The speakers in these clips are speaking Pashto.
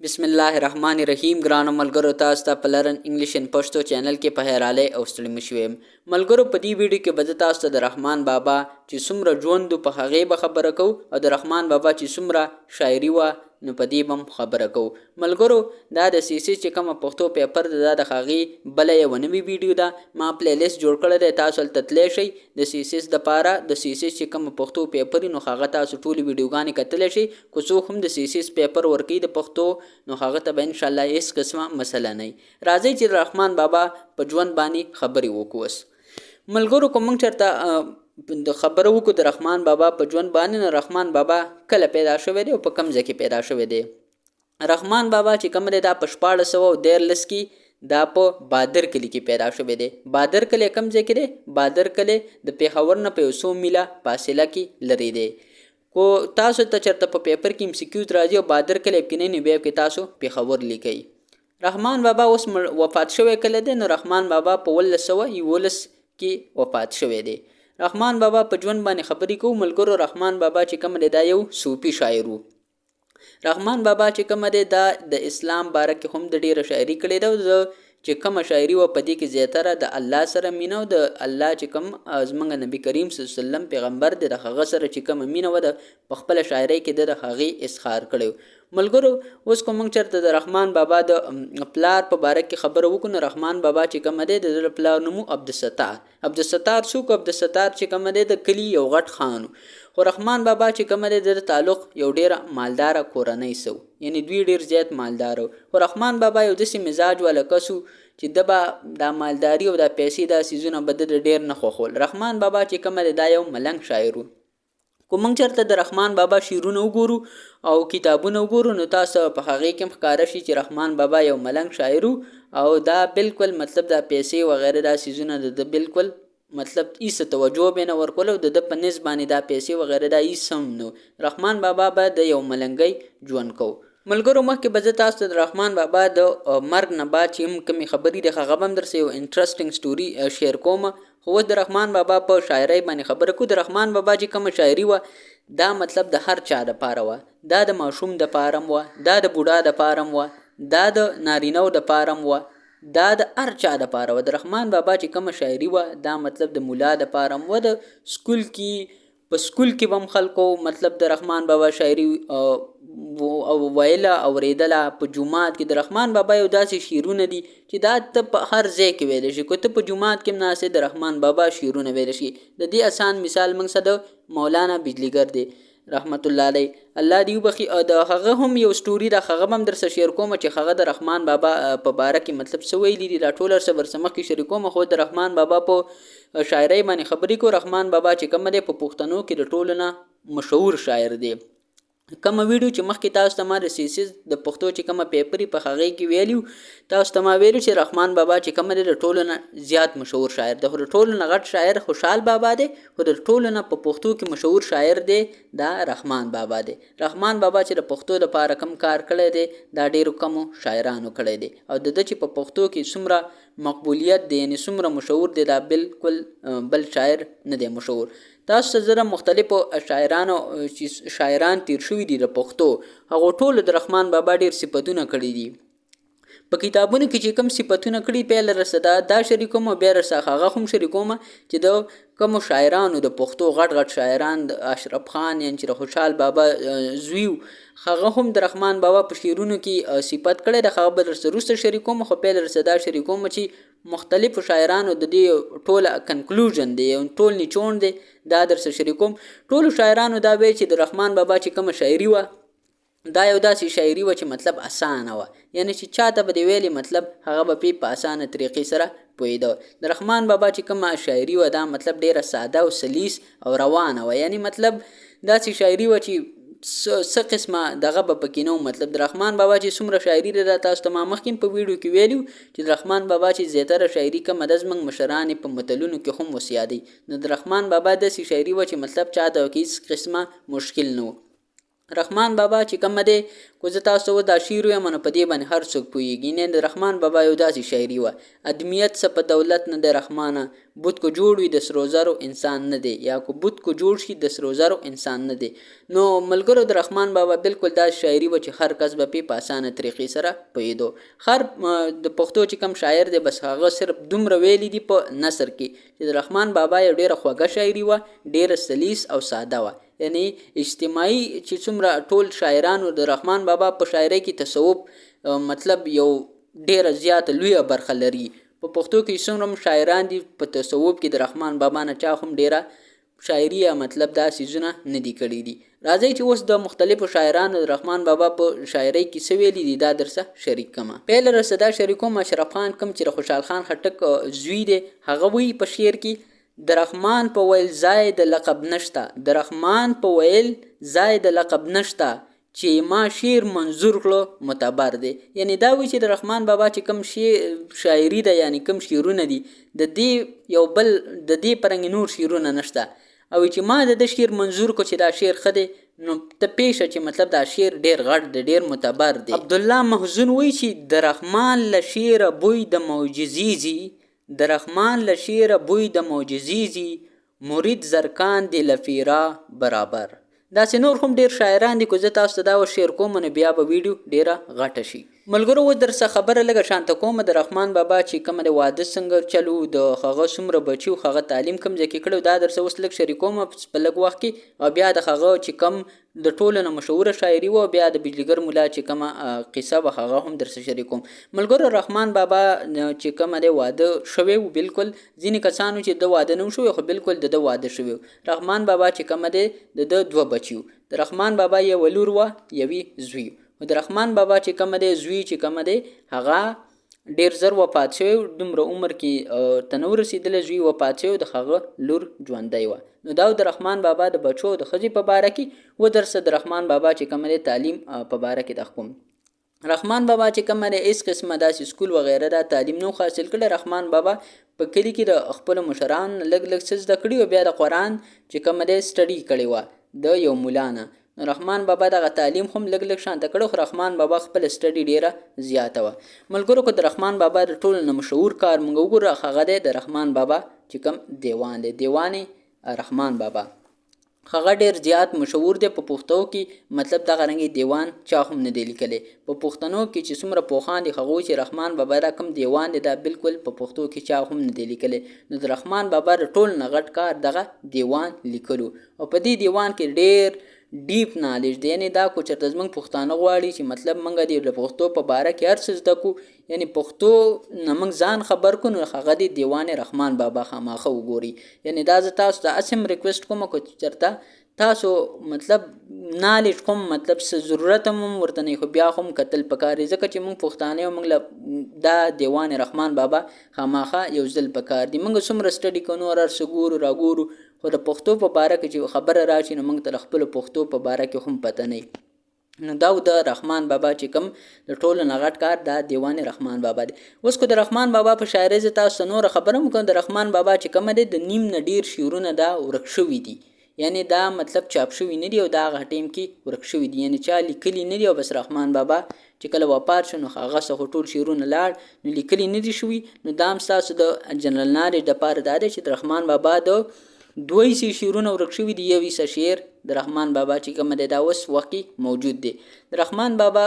بسم الله الرحمن الرحیم. ګرانو ملګرو، تاسو ته په لرن انګلیش ان پښتو چینل کې په هراله او ستړي مشوم. ملګرو، په دې ویډیو کې به تاسو ته د رحمان بابا چې څومره ژوند په هغه به خبره کو او د رحمان بابا چې څومره شاعري و نو په دې بم خبره کو. ملګرو، دا د سیسی چې کوم پښتو پیپر د هغه بل یو نوې ویډیو ده ما پلی لیست جوړ کړی دی. تاسو تل تللی شئ د سیسیس د پاره د سیسیس چې کوم پښتو پیپر نو هغه تاسو ټول ویډیوګانې کتلی شئ. کو څوک هم د سیسیس پیپر ورکوي د پښتو نو هغه ته به ان شاء الله هیڅ قسمه مسله نه. راځئ چې رحمان بابا په ژوند باندې خبرې وکوس. ملګرو، کوم چرته د خبرو وکړو د رحمان بابا په ژوند باندې نو رحمان بابا کله پیدا شوی دی او په کوم ځای کې پیدا شوی دی. رحمان بابا چې کوم دی دا په 1413 کې دا په بادر کلی کې پیدا شوی دی. بادر کلی کوم ځای کې دی؟ بادر کلی د پیښور نه په 100 میله فاصله کې لري دی. کو تاسو ته چرته په پیپر کې MCQs راځي او بادر کلی کې نه بیا کې تاسو پیښور لیکئ. رحمان بابا اوس وفات شوی کله دی؟ نو رحمان بابا په 1911 کې وفات شوی دی. رحمان بابا په ژوند باندې خبرې کوو. ملګرو، رحمان بابا چې کوم دی دا یو صوفي شاعر وو. رحمان بابا چې کوم دی دا د اسلام باره کې هم د ډیره شاعري کړې ده. چې کوم شاعري و په دې کې زیاتره د الله سره مینه او د الله چې کوم زمونږ نبی کریم صلی الله علیه وسلم پیغمبر دی د هغه سره چې کوم مینه و د په خپل شاعري کې د هغې اظهار کړی. ملګرو، اوس کوم چرته د رحمان بابا د پلار په باره کې خبره وکړو. رحمان بابا چې کوم دی د پلار نوم عبدالستار. عبدالستار څوک؟ عبدالستار چې کوم دی د کلی یو غټ خان. خو رحمان بابا چې کوم دی د تعلق یو ډیره مالداره کورنۍ سو، یعنی دوی ډیر زیات مالدار. خو رحمان بابا یو داسې مزاج والا کسو چې د با د مالداری او د پیسې د سيزونه بد ډیر نه خوخول. رحمان بابا چې کوم دی دا یو ملنګ شاعر وو. کو موږ چرته د رحمان بابا شعرونه وګورو او کتابونه وګورو نو تاسو په هغه کې ښکاره شي چې رحمان بابا یو ملنګ شاعر او دا بالکل مطلب د پیسې و غیره د سيزونه د بالکل مطلب هیڅ توجه به نه ورکول او د په نسبت باندې د پیسې و غیره د هیڅ هم نو. رحمان بابا به د یو ملنګي ژوند کو. ملګرو، مخکې به زه تاسو د رحمان بابا د مرګ نه بعد چې هم کومې خبرې د هغه هم درسه یو انټرسټینګ سټوري شیر کوم. خو د رحمان بابا په شاعرۍ باندې خبره کو. د رحمان بابا چې کوم شاعري و دا مطلب د هر چا د پاره و. دا د ماشوم د پاره و، دا د بوډا د پاره و، دا د نارینو د پاره و، دا د هر چا د پاره و. د رحمان بابا چې کوم شاعري و دا مطلب د مولا د پاره و. د سکول کې په سکول کې بم خلکو مطلب د رحمان بابا شاعري او ویله اوریدله. په جمعات کې د رحمان بابا یو داسې شعرونه دي چې دا ته په هر ځای کې ویل شي. کو ته په جمعات کې مناسب د رحمان بابا شعرونه ویل شي. د دې آسان مثال موږ سره د مولانا بجلیګر دی رحمت الله علیه. الله دی وبخي. د هغه هم یو سټوري د هغه هم در سره شیر کوم چې هغه د رحمان بابا په باره کې مطلب څه ویلي دي. دا ټول سره ورسمه کې شریکوم. خو د رحمان بابا په شاعرۍ باندې خبرې کو. رحمان بابا چې کوم دی په پښتنو کې د ټولو نه مشهور شاعر دی. کوم ویډیو چې مخکې تاسو ته ما د سیسیز د پښتو چې کومه پیپرې په هغې کې ویلیو تاسو ته ما ویلو چې رحمان بابا چې کوم دی د ټولو نه زیات مشهور شاعر دی. خو د ټولو نه غټ شاعر خوشحال بابا دی. خو د ټولو نه په پښتو کې مشهور شاعر دی دا رحمان بابا دی. رحمان بابا چې د پښتو لپاره کم کار کړی دی دا ډیرو کمو شاعرانو کړی دی او د چې په پښتو کې څومره مقبولیت دی یعنی څومره مشهور دی دا بالکل بل شاعر نه دی مشهور. تاسو سره مختلفو شاعران تیر شوي دي د پښتو. هغه ټول د رحمان بابا ډیر صفاتونه کړي دي. په کتابونو کې چې کوم صفاتونه کړي په لرسه دا شریکوم او بیا رسه هغه هم شریکوم چې د کوم شاعرانو د پښتو غټ شاعران د اشرف خان یعنی چې خوشحال بابا زویو هغه هم د رحمان بابا په شعرونو کې صفات کړي د هغه بل سره شریکوم. خو په لرسه دا شریکوم چې مختلفو شاعرانو د دې ټول کنکلوژن دی ټول نیچون دی دا در سره شریکوم. ټول شاعرانو دا وی چې د رحمان بابا چې کوم شاعري و دا یو داسې شاعري و چې مطلب اسانه و، یعنی چې چاته به دی ویلي مطلب هغه به په اسانه طریقې سره پوهیده. د رحمان بابا چې کوم شاعري و دا مطلب ډیره ساده او سلیس او روانه و، یعنی مطلب داسې شاعري و چې څه قسمه دغه به پکې نه. مطلب د رحمان بابا چې څومره شاعري ده تاسو ته ما مخکې په ویډیو کې ویلو چې د رحمان بابا چې زیاتره شاعري کومه د زموږ مشران په متلونو کې هم وسیادي. نو د رحمان بابا داسې شاعري و چې مطلب چاته هیڅ قسمه مشکل نه و. رحمان بابا چې کومه دی خو زه تاسو ته دا شعر وایم نو په دې باندې هر څوک پوهېږي نه د رحمان بابا یو داسې شاعري وه ادمیت څه په دولت نه دی رحمانه بت کو جوړ وي د سرو زرو انسان نه دی یا کو بت کو جوړ شي د سرو زرو انسان نه دی نو ملګرو د رحمان بابا بالکل دا شاعري وه چې هر کس به پې په اسانه طریقې سره پوهېدو هر د پښتو چې کوم شاعر دی بس هغه صرف دومره ویلی دي په نثر کې چې د رحمان بابا یو ډېره خوږه شاعري وه ډېره سلیس او ساده وه یعنی اجتماعي چې څومره ټول شاعرانو د رحمان بابا په شاعرۍ کې تصوف مطلب یو ډیره زیاته لویه برخه لري په پښتو کې څومره شاعران دي په تصوف کې د رحمان بابا نه چا هم ډیره شاعري یا مطلب دا څیزونه نه دي کړي دي راځئ چې اوس د مختلفو شاعرانو د رحمان بابا په شاعرۍ کې څه ویلي دي دا درسه شریک کړم. پیل رسه دا شریکوم اشرف خان کوم چې خوشحال خان خټک زوی دی هغه وایي په شعر کې د رحمان په ویل ځای د لقب نشته د رحمان په ویل ځای د لقب نشته چې ما شعر منظور کړو معتبر دی یعنی دا وایي چې د رحمان بابا چې کوم شاعري ده یعنی کوم شعرونه دي د دې یو بل د دې پرنګ نور شعرونه نشته او چې ما د شعر منظور کو چې دا شعر ښه دی نو ته پیښه چې مطلب دا شعر ډیر غټ دی ډیر معتبر دی. عبدالله محزون وایي چې د رحمان له شعره بوی د معجزې د رحمان له شعره بوی د معجزې مرید زرکان دی لفیرا برابر داسې نور هم ډیر شاعران دي که زه تاسو ته دا شعر کوم نو بیا به ویډیو ډیره غټه شي. ملګرو اوس در څه خبره لږه شانته کوم د رحمان بابا چې کومه د واده څنګه چلو د هغه څومره بچي او هغه تعلیم کوم ځای کې کړی دا در څه اوس لږ شریکوم په لږ وخت کې او بیا د هغه چې کم د ټولو نه مشهوره شاعري وه بیا د بجلیګر ملا چې کومه قصه وه هغه هم در څه شریکوم. ملګرو رحمان بابا چې کومه دی واده شوی و بالکل ځینې کسانو چې د واده نه و شوی خو بالکل د ده واده شوی و. رحمان بابا چې کومه دی د ده دوه بچي و د رحمان بابا یوه لور وه یوې زوی و د رحمان بابا چې کومه دی زوی چې کومه دی هغه ډیر زر وفات شوی دومره عمر کې ته نه ورسېدلی زوی وفات شوی د هغه لور ژوندی وه نو دا د رحمان بابا د بچو د ښځې په باره کې ودرسه د رحمان بابا چې کومه دی تعلیم په باره کې د کوم رحمان بابا چې کومه دی هېڅ قسمه داسې سکول وغیره دا تعلیم نو حاصل کړی. رحمان بابا په کلي کې د خپلو مشران لږ لږ څه زده کړي او بیا د قرآن چې کومه دی سټډي کړې وه د یو مولا نه نو رحمان بابا دغه تعلیم هم لږ لږ شانته کړو خو رحمان بابا خپل سټډي ډیره زیاته وه. ملګرو که د رحمان بابا د ټولو نه مشهور کار موږ وګورو هغه دی د رحمان بابا چې کوم دیوان دی دیوان رحمان بابا هغه ډیر زیات مشهور دی په پښتو کې مطلب دغه رنګې دیوان چا هم نه دی لیکلی په پښتنو کې چې څومره پوخان دي هغوی چې رحمان بابا دا کوم دیوان دی دا بالکل په پښتو کې چا هم نه دی لیکلی نو د رحمان بابا د ټول نه غټ کار دغه دیوان لیکلو او په دې دیوان کې ډیر ډیپ نالج دی یعنی دا کو چېرته زموږ پښتانه غواړي چې مطلب موږ د پښتو په باره کې هر څه زده کړو یعنی پښتو نه موږ ځان خبر کړو نو هغه د دیوان رحمان بابا خامخا وګوري یعنی دا زه تاسو ته هسې هم ریکویسټ کوم که چېرته تاسو مطلب نالج کوم مطلب څه ضرورت هم ورته نه خو بیا هم کتل پکار دی ځکه چې موږ پښتانه یو موږ له دا دیوان رحمان بابا خامخا یو ځل پکار دی موږ څومره سټډي کوو هر څه ګورو راګورو خو د پښتو په باره کې چې خبره راشي نو موږ ته خپلو پښتو په باره کې هم پته نه نو دا د رحمان بابا چې کوم د ټولو نه غټ کار دا دیوان رحمان بابا دی. اوس که د رحمان بابا په شاعرۍ زه تاسو ته نوره خبره هم کوم د رحمان بابا چې کومه دی د نیم نه ډېر شعرونه دا ورک شوي دي یعنی دا مطلب چاپ شوي نه دي او دا هغه ټیم کې ورک شوي دي یعنی چا لیکلي نه دي او بس رحمان بابا چې کله وفات شو نو هغه څخه ټول شعرونه لاړ نو لیکلي نه دي شوي نو دا هم ستاسو د جنرال نالج دپاره دا دی چې د رحمان بابا د 200 شعرونه ورک شوي دي 100 شعر د رحمان بابا چې کومه دی دا اوس وخت کې موجود دی. د رحمان بابا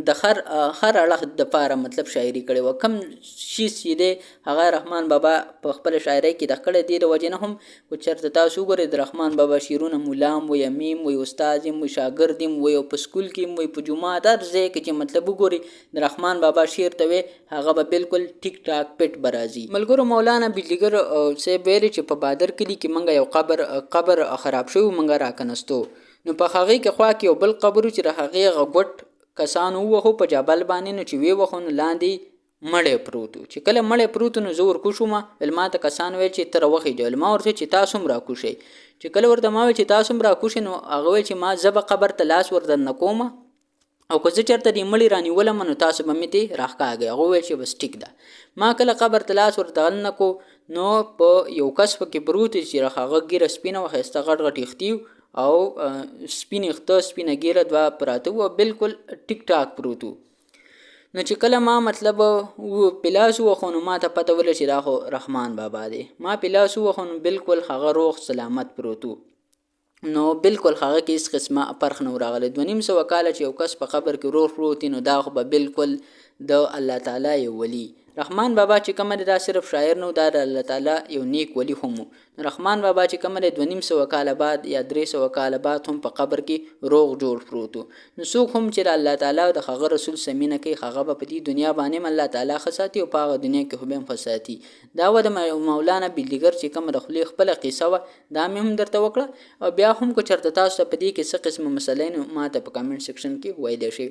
د هر اړخ دپاره مطلب شاعري کړې وه کوم شي چې دی هغه رحمان بابا په خپله شاعرۍ کې د کړی دی د وجې نه هم که چېرته تاسو وګورئ د رحمان بابا شعرونه ملا هم وایي امیم وایي استاد یم وایي شاګرد یم وایي او په سکول کې یم وایي په جومات هر ځای کې چې مطلب وګورئ د رحمان بابا شعر ته وی هغه به بالکل ټیک ټاک پټ به راځي. ملګرو مولانا بجلیګر صاحب ویلي چې په بادر کلي کې موږ یو قبر خراب شوی موږ راکنستو نو په هغې کې خوا کې یو بل قبر چې د هغې هغه ګوټ کسانو ووهو په جبل باندې نو چې ویې وهو نو لاندې مړی پروت و چې کله مړی پروت نو زه ورکوشومه ول ما ته کسان ویل چې ته راوخېږه ول ما ورته چې تاسو هم راکوشئ چې کله ورته ما ویل چې تاسو هم راکوشئ نو هغه ویل چې ما زه به قبر ته لاس ورته نه کومه او که زه چېرته دې مړي رانیولم نو تاسو به مې ترې راښکاږئ هغه ویل چې بس ټیک ده ما کله قبر ته لاس ورته نه کو نو په یو کس پکې پروت چې هغه ږیره سپینه وه ښایسته غټ غټ یختي او سپین خته سپینه ګیره دوه پراته و بالکل ټیک ټاک پروت و. نو چې کله ما مطلب پلاس وخو نو ما ته پته ول چې دا خو رحمان بابا دی. ما پلاس وخو نو بالکل هغه روغ سلامت پروت و. نو بالکل هغه کې هیڅ قسمه فرق نه راغلی. 2.5 کاله چې یو کس په قبر کې روغ پروت نو دا خو به بالکل د الله تعالی یو ولی. رحمان بابا چې کوم دا صرف شاعر نو دا د الله تعالی یو نیک ولی هم. رحمان بابا چې کوم 2.5 کاله بعد یا 300 کاله بعد هم په قبر کې روغ جوړ پروت. نو څوک هم چې الله تعالی او د هغه رسول سمینه کوي هغه په دې دنیا باندې الله تعالی خصاتي او په هغه دنیا کې هم خصاتي. دا و د مولانا بلیګر چې کوم د خپل خپل قصه و دا مې هم درته وکړه. او بیا هم کو چرته تاسو په دې کې څه قسم مسلې نو ما ته په کمنټ سیکشن کې وایي شي.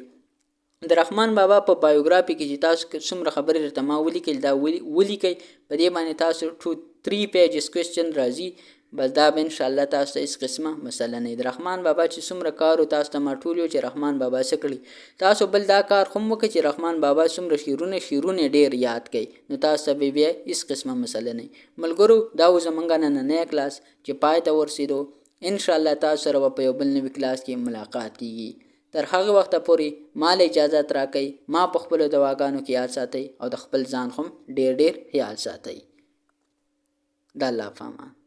د رحمان بابا په بایوګرافي کې چې تاسو څومره خبرې درته ما ولیکل دا ولیکئ په دې باندې تاسو 3 پیجز کوېسچن راځي بس دا به ان شاء الله تاسو ته هیڅ قسمه مسله نه. د رحمان بابا چې څومره کار او تاسو ته ما ټول چې رحمان بابا څه کړي تاسو بل دا کار هم وکړئ چې رحمان بابا څومره شعرونه ډیر یاد کړئ نو تاسو به بیا هیڅ قسمه مسله نه. ملګرو دا زمونږ نننی کلاس چې پای ته ورسېدو. ان شاء الله تاسو سره په یو بل نوي کلاس کې ملاقات کیږي. تر هغه وخته پورې مال اجازه راکئ. ما په خپل دواګانو کې یاد ساتئ او د خپل ځان هم ډیر خیال ساتئ. د الله په امان.